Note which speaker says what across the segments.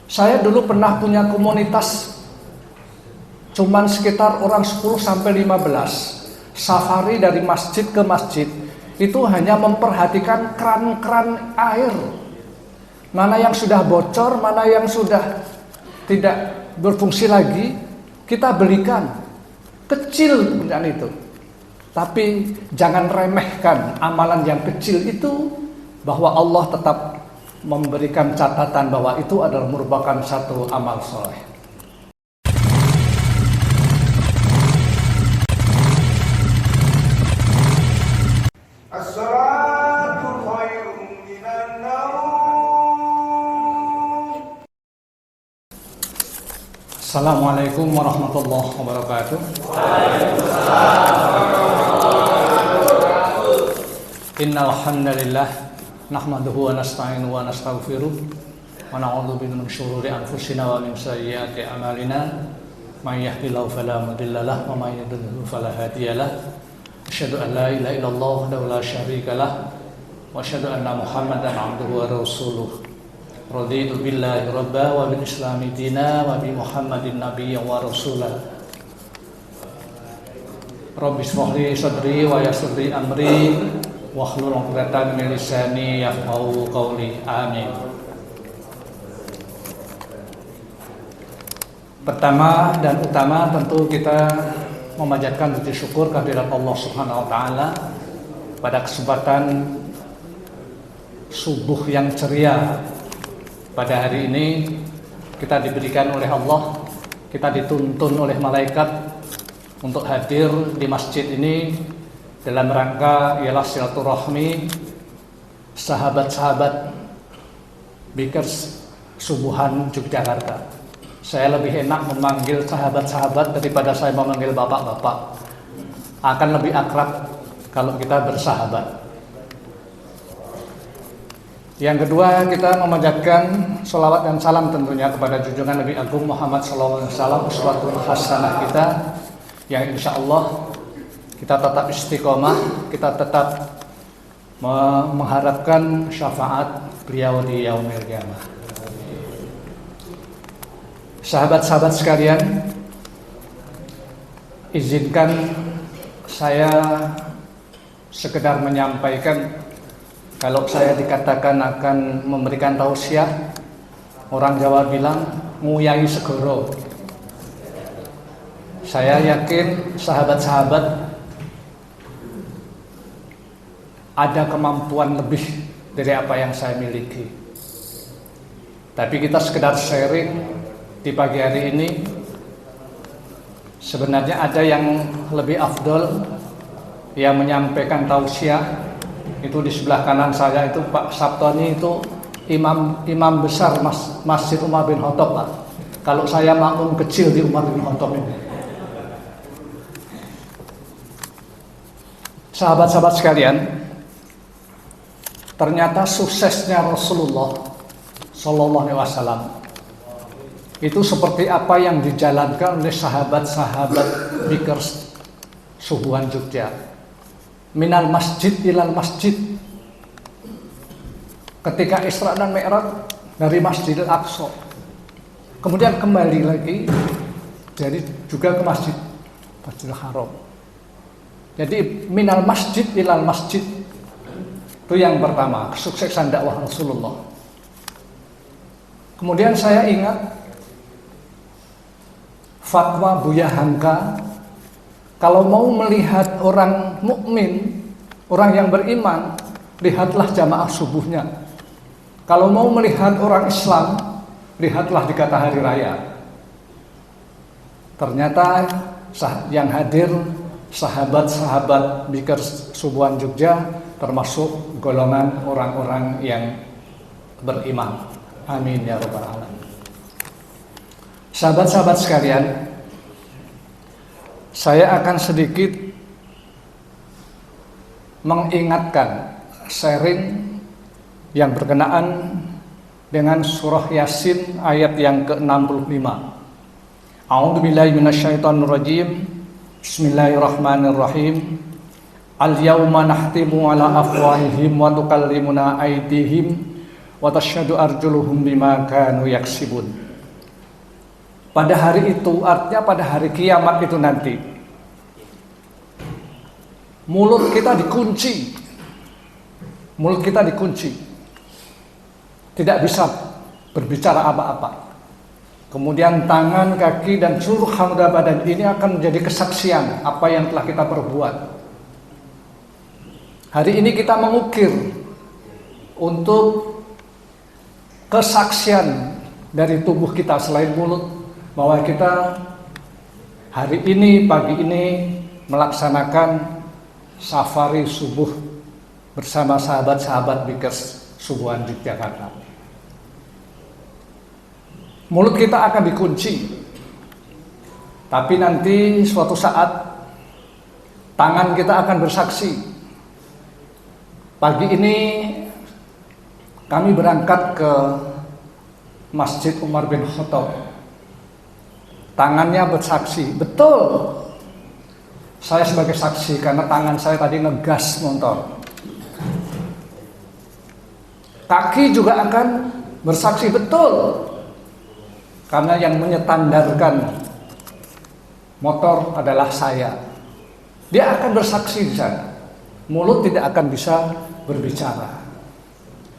Speaker 1: Saya dulu pernah punya komunitas cuman sekitar orang 10 sampai 15. Safari dari masjid ke masjid itu hanya memperhatikan keran-keran air. Mana yang sudah bocor, mana yang sudah tidak berfungsi lagi, kita belikan. Kecil punya itu. Tapi jangan remehkan amalan yang kecil itu, bahwa Allah tetap memberikan catatan bahwa itu adalah merupakan satu amal soleh. Assalamualaikum warahmatullahi wabarakatuh. Innal hamdalillah nahmaduhu wa nasta'inuhu wa nastaghfiruh wa na'udzu billahi min shururi anfusina wa min sayyiati a'malina may yahdihillahu fala mudilla lahu wa may yudlil fala hadiya lahu. Asyhadu an la ilaha illallah wahdahu la syarika lahu wa asyhadu anna Muhammadan 'abduhu wa rasuluh. Raditu billahi rabba wa bil islami dina wa bi Muhammadin nabiyyan wa rasulah. Rabbi shrah li sadri wa yassir li amri wahlul 'uqdatam min lisani yafqahu qawli. Amin. Pertama dan utama tentu kita memanjatkan puji syukur kehadirat Allah Subhanahu wa taala pada kesempatan subuh yang ceria. Pada hari ini kita diberikan oleh Allah, kita dituntun oleh malaikat untuk hadir di masjid ini dalam rangka ialah silaturahmi sahabat-sahabat Bikers Subuhan Yogyakarta. Saya lebih enak memanggil sahabat-sahabat daripada saya memanggil bapak-bapak. Akan lebih akrab kalau kita bersahabat. Yang kedua, kita memanjatkan sholawat dan salam tentunya kepada junjungan Nabi Agung Muhammad SAW, uswatun hasanah kita, yang insya Allah kita tetap istiqomah, kita tetap mengharapkan syafaat beliau di yaumil qiyamah. Sahabat-sahabat sekalian, izinkan saya sekedar menyampaikan. Kalau saya dikatakan akan memberikan tausiah, orang Jawa bilang nguyai segoro. Saya yakin sahabat-sahabat ada kemampuan lebih dari apa yang saya miliki. Tapi kita sekedar sharing di pagi hari ini. Sebenarnya ada yang lebih afdol yang menyampaikan tausiah. Itu di sebelah kanan saya itu Pak Sabtoni, itu imam besar Masjid Umar bin Khattab, Pak. Kalau saya makmum kecil di Umar bin Khattab ini. Sahabat-sahabat sekalian, ternyata suksesnya Rasulullah Sallallahu Alaihi Wasallam itu seperti apa yang dijalankan oleh sahabat-sahabat Bikers Subuhan Jogja. Minal masjid ilal masjid. Ketika Isra dan Mi'raj dari Masjidil Aqsa, kemudian kembali lagi dari juga ke Masjidil Haram. Jadi minal masjid ilal masjid, itu yang pertama, kesuksesan dakwah Rasulullah. Kemudian saya ingat fatwa Buya Hamka, kalau mau melihat orang mukmin, orang yang beriman, lihatlah jamaah subuhnya. Kalau mau melihat orang Islam, lihatlah di kata hari raya. Ternyata yang hadir sahabat-sahabat Bikers Subuhan Jogja termasuk golongan orang-orang yang beriman. Amin ya rabbal alamin. Sahabat-sahabat sekalian, saya akan sedikit mengingatkan sharing yang berkenaan dengan surah Yasin ayat yang ke-65. A'udzubillahi minasyaitonirrajim. Bismillahirrahmanirrahim. Al-yawma nahtimu ala afwahihim wa tukallimuna aydihim wa tashhadu arjuluhum bima kanu yaksibun. Pada hari itu, artinya pada hari kiamat itu nanti, mulut kita dikunci. Mulut kita dikunci. Tidak bisa berbicara apa-apa. Kemudian tangan, kaki, dan seluruh anggota badan ini akan menjadi kesaksian apa yang telah kita perbuat. Hari ini kita mengukir untuk kesaksian dari tubuh kita selain mulut, bahwa kita hari ini, pagi ini melaksanakan safari subuh bersama sahabat-sahabat Bikers Subuhan Yogyakarta. Mulut kita akan dikunci, tapi nanti suatu saat tangan kita akan bersaksi. Pagi ini kami berangkat ke Masjid Umar bin Khattab. Tangannya bersaksi, betul. Saya sebagai saksi karena tangan saya tadi ngegas motor. Kaki juga akan bersaksi, betul. Karena yang menyetandarkan motor adalah saya. Dia akan bersaksi di sana. Mulut tidak akan bisa berbicara.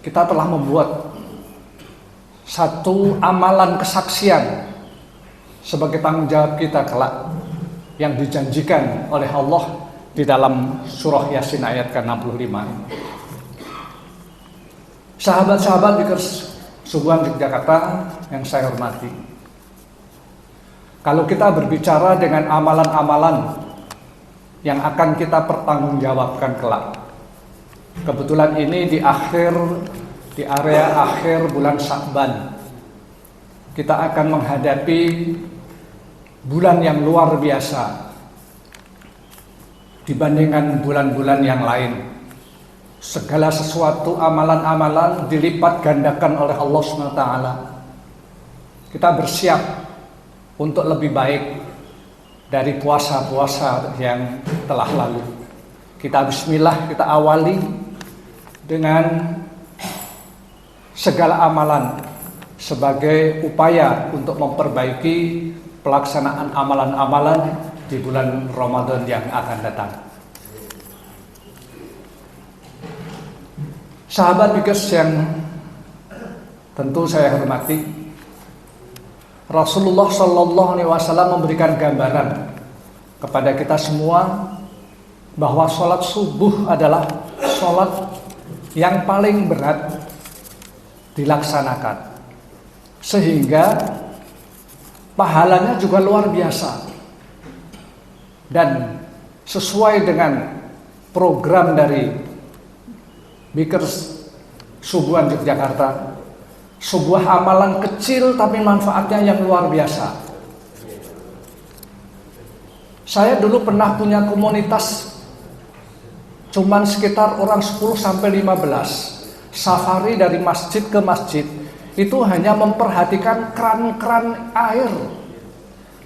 Speaker 1: Kita telah membuat satu amalan kesaksian sebagai tanggung jawab kita kelak yang dijanjikan oleh Allah di dalam surah Yasin ayat ke-65. Sahabat-sahabat Bikers Subuhan Yogyakarta yang saya hormati, kalau kita berbicara dengan amalan-amalan yang akan kita pertanggungjawabkan kelak, kebetulan ini di area akhir bulan Sya'ban, kita akan menghadapi bulan yang luar biasa dibandingkan bulan-bulan yang lain. Segala sesuatu amalan-amalan dilipat gandakan oleh Allah SWT. Kita bersiap untuk lebih baik dari puasa-puasa yang telah lalu. Kita bismillah, kita awali dengan segala amalan sebagai upaya untuk memperbaiki pelaksanaan amalan-amalan di bulan Ramadan yang akan datang. Sahabat Bikers yang tentu saya hormati, Rasulullah SAW memberikan gambaran kepada kita semua bahwa sholat subuh adalah sholat yang paling berat dilaksanakan, sehingga pahalanya juga luar biasa. Dan sesuai dengan program dari Bikers Subuhan Yogyakarta, sebuah amalan kecil tapi manfaatnya yang luar biasa. Saya dulu pernah punya komunitas cuman sekitar orang 10-15, safari dari masjid ke masjid, itu hanya memperhatikan keran-keran air,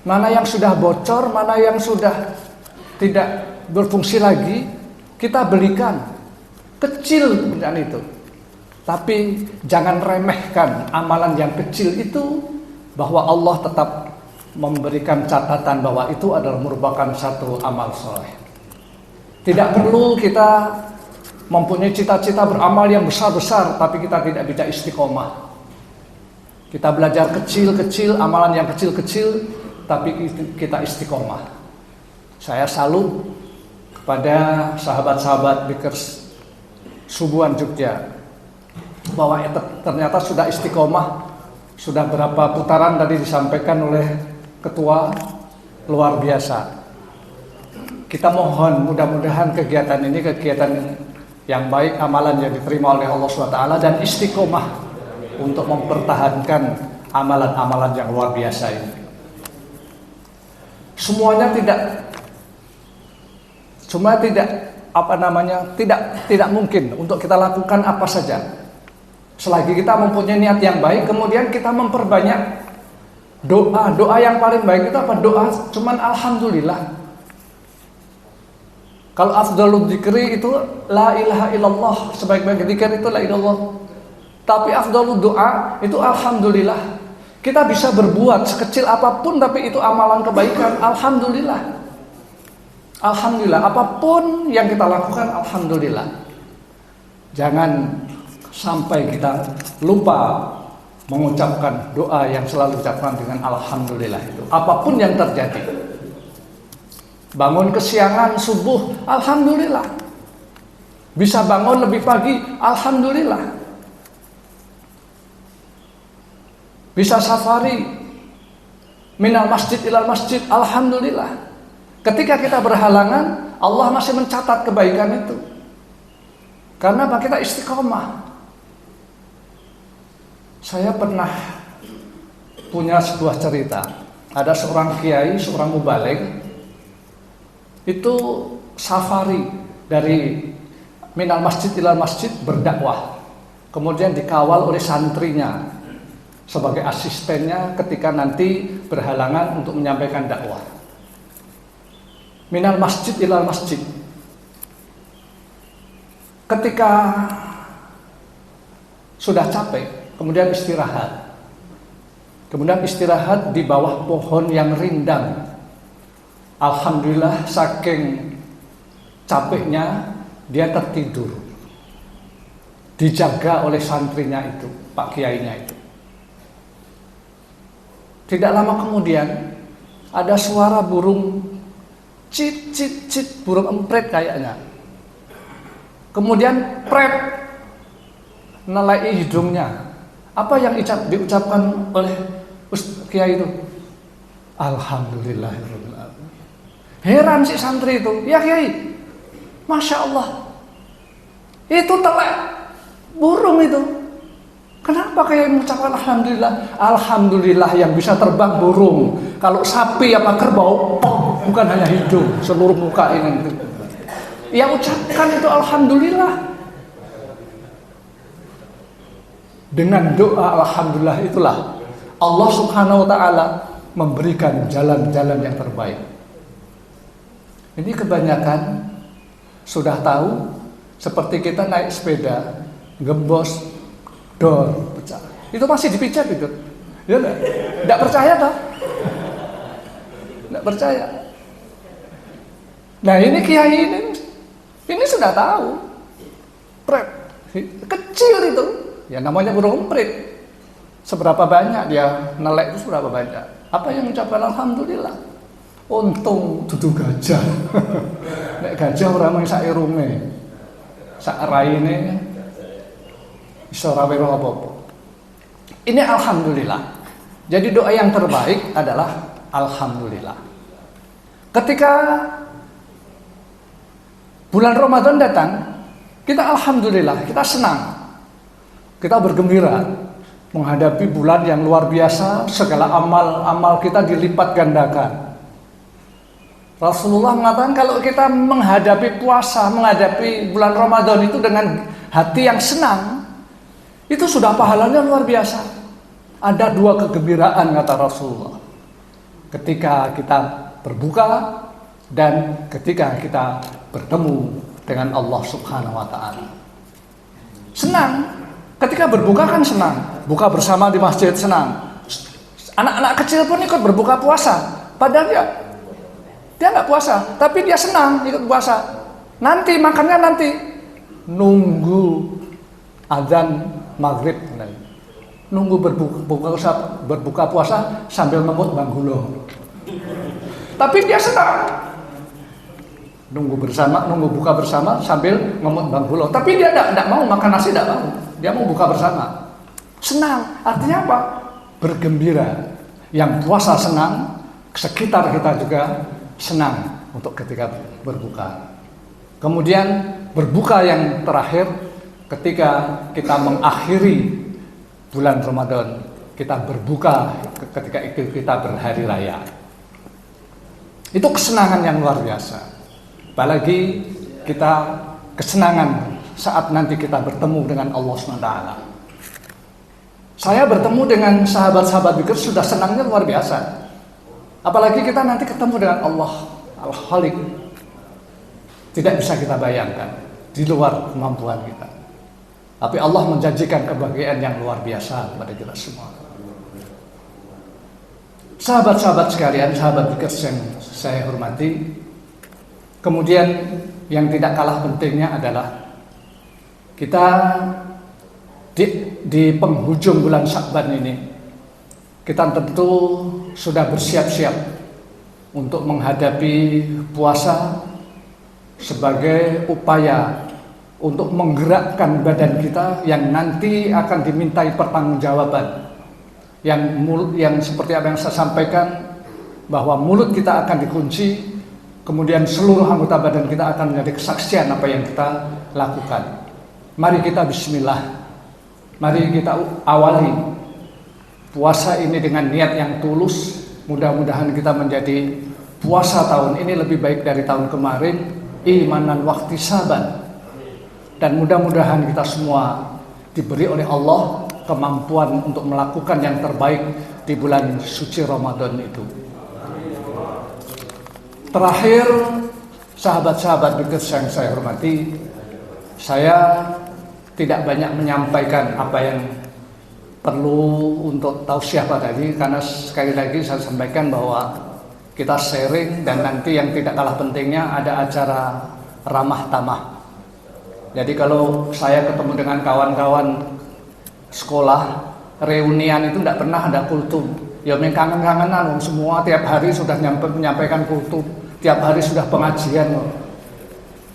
Speaker 1: mana yang sudah bocor, mana yang sudah tidak berfungsi lagi, kita belikan. Kecil pekerjaan itu, tapi jangan remehkan amalan yang kecil itu, bahwa Allah tetap memberikan catatan bahwa itu adalah merupakan satu amal soleh. Tidak perlu kita mempunyai cita-cita beramal yang besar-besar, tapi kita tidak bisa istiqomah. Kita belajar kecil-kecil, amalan yang kecil-kecil, tapi kita istiqomah. Saya salut kepada sahabat-sahabat Bikers Subuhan Jogja, bahwa ternyata sudah istiqomah. Sudah berapa putaran tadi disampaikan oleh ketua, luar biasa. Kita mohon mudah-mudahan kegiatan ini kegiatan yang baik, amalan yang diterima oleh Allah SWT, dan istiqomah untuk mempertahankan amalan-amalan yang luar biasa ini. Semuanya tidak mungkin untuk kita lakukan apa saja. Selagi kita mempunyai niat yang baik, kemudian kita memperbanyak doa yang paling baik itu apa? Doa cuman alhamdulillah. Kalau afdhalul dzikri itu la ilaha illallah, sebaik-baik zikir itu la ilallah. Tapi afdhalud doa itu alhamdulillah. Kita bisa berbuat sekecil apapun tapi itu amalan kebaikan. Alhamdulillah. Alhamdulillah, apapun yang kita lakukan alhamdulillah. Jangan sampai kita lupa mengucapkan doa yang selalu diucapkan dengan alhamdulillah itu. Apapun yang terjadi. Bangun kesiangan subuh, alhamdulillah. Bisa bangun lebih pagi, alhamdulillah. Bisa safari minal masjid ilal masjid, alhamdulillah. Ketika kita berhalangan, Allah masih mencatat kebaikan itu. Karena apa? Kita istiqomah. Saya pernah punya sebuah cerita. Ada seorang kiai, seorang mubaligh, itu safari dari minal masjid ilal masjid berdakwah. Kemudian dikawal oleh santrinya sebagai asistennya ketika nanti berhalangan untuk menyampaikan dakwah. Minal masjid ilal masjid. Ketika sudah capek, kemudian istirahat. Kemudian istirahat di bawah pohon yang rindang. Alhamdulillah saking capeknya dia tertidur. Dijaga oleh santrinya itu, Pak Kiainya itu. Tidak lama kemudian ada suara burung cit cit cit, burung empret kayaknya. Kemudian pret nelai hidungnya. Apa yang diucapkan oleh Kiai itu? Alhamdulillahirabbil alamin. Heran si santri itu, ya Kiai, Masya Allah, itu telek burung itu. Kenapa Kiai mengucapkan alhamdulillah? Alhamdulillah yang bisa terbang burung. Kalau sapi apa kerbau, bukan hanya hidung, seluruh muka ini. Yang ucapkan itu alhamdulillah. Dengan doa alhamdulillah itulah Allah Subhanahu wa taala memberikan jalan-jalan yang terbaik. Ini kebanyakan sudah tahu, seperti kita naik sepeda, gembos, dor pecah. Itu masih dipijat itu. Ya enggak percaya toh? Enggak percaya. Nah, ini kiai ini sudah tahu. Pret. Kecil itu. Ya namanya burung emprit. Seberapa banyak dia nelek itu, seberapa banyak. Apa yang mengucapkan alhamdulillah? Untung duduk gajah. Nek gajah orang yang sak irume. Sak raine iso ra weruh apa-apa. Ini alhamdulillah. Jadi doa yang terbaik adalah alhamdulillah. Ketika bulan Ramadan datang, kita alhamdulillah, kita senang. Kita bergembira menghadapi bulan yang luar biasa, segala amal-amal kita dilipat gandakan. Rasulullah mengatakan kalau kita menghadapi puasa, menghadapi bulan Ramadan itu dengan hati yang senang, itu sudah pahalanya luar biasa. Ada dua kegembiraan kata Rasulullah. Ketika kita berbuka dan ketika kita bertemu dengan Allah Subhanahu wa taala. Senang. Ketika berbuka kan senang. Buka bersama di masjid senang. Anak-anak kecil pun ikut berbuka puasa. Padahal dia nggak puasa, tapi dia senang ikut puasa. Nanti makannya nanti nunggu azan maghrib, nunggu berbuka puasa sambil ngemut banggulo. Tapi dia senang nunggu buka bersama sambil ngemut banggulo. Tapi dia tidak mau makan nasi, tidak mau. Dia mau buka bersama. Senang, artinya apa? Bergembira. Yang puasa senang, sekitar kita juga senang untuk ketika berbuka. Kemudian berbuka yang terakhir ketika kita mengakhiri bulan Ramadan, kita berbuka ketika itu kita berhari raya. Itu kesenangan yang luar biasa. Apalagi kita kesenangan saat nanti kita bertemu dengan Allah SWT. Saya bertemu dengan sahabat-sahabat zikir sudah senangnya luar biasa. Apalagi kita nanti ketemu dengan Allah Al-Khaliq. Tidak bisa kita bayangkan, di luar kemampuan kita. Tapi Allah menjanjikan kebahagiaan yang luar biasa kepada kita semua. Sahabat-sahabat sekalian, sahabat Bikers yang saya hormati, kemudian yang tidak kalah pentingnya adalah kita di penghujung bulan Sya'ban ini, kita tentu sudah bersiap-siap untuk menghadapi puasa sebagai upaya untuk menggerakkan badan kita yang nanti akan dimintai pertanggungjawaban. Yang seperti apa yang saya sampaikan, bahwa mulut kita akan dikunci, kemudian seluruh anggota badan kita akan menjadi kesaksian apa yang kita lakukan. Mari kita bismillah, mari kita awali puasa ini dengan niat yang tulus. Mudah-mudahan kita menjadi puasa tahun ini lebih baik dari tahun kemarin, imanan wahtisaban. Dan mudah-mudahan kita semua diberi oleh Allah kemampuan untuk melakukan yang terbaik di bulan suci Ramadan itu. Terakhir, sahabat-sahabat Bikers yang saya hormati, saya tidak banyak menyampaikan apa yang perlu untuk tausiah tadi, karena sekali lagi saya sampaikan bahwa kita sharing, dan nanti yang tidak kalah pentingnya ada acara ramah tamah. Jadi kalau saya ketemu dengan kawan-kawan sekolah, reunian itu tidak pernah ada kultum. Ya kangen-kangenan, semua tiap hari sudah menyampaikan kultum, tiap hari sudah pengajian.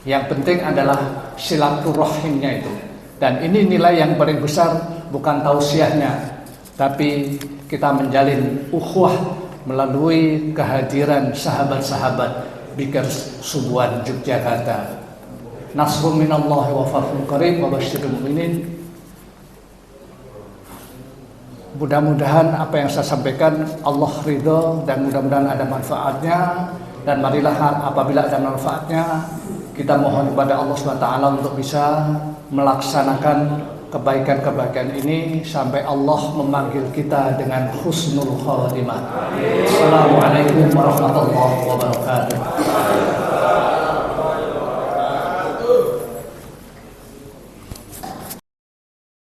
Speaker 1: Yang penting adalah silaturahimnya itu. Dan ini nilai yang paling besar, bukan tausiahnya, tapi kita menjalin ukhuwah melalui kehadiran sahabat-sahabat Bikers Subuhan Yogyakarta. Nasrun minallahi wa fathun qarib wa basyiril mu'minin. Mudah-mudahan apa yang saya sampaikan Allah ridho, dan mudah-mudahan ada manfaatnya. Dan marilah apabila ada manfaatnya, kita mohon kepada Allah SWT untuk bisa melaksanakan kebaikan-kebaikan ini sampai Allah memanggil kita dengan husnul khatimah. Assalamualaikum warahmatullahi wabarakatuh.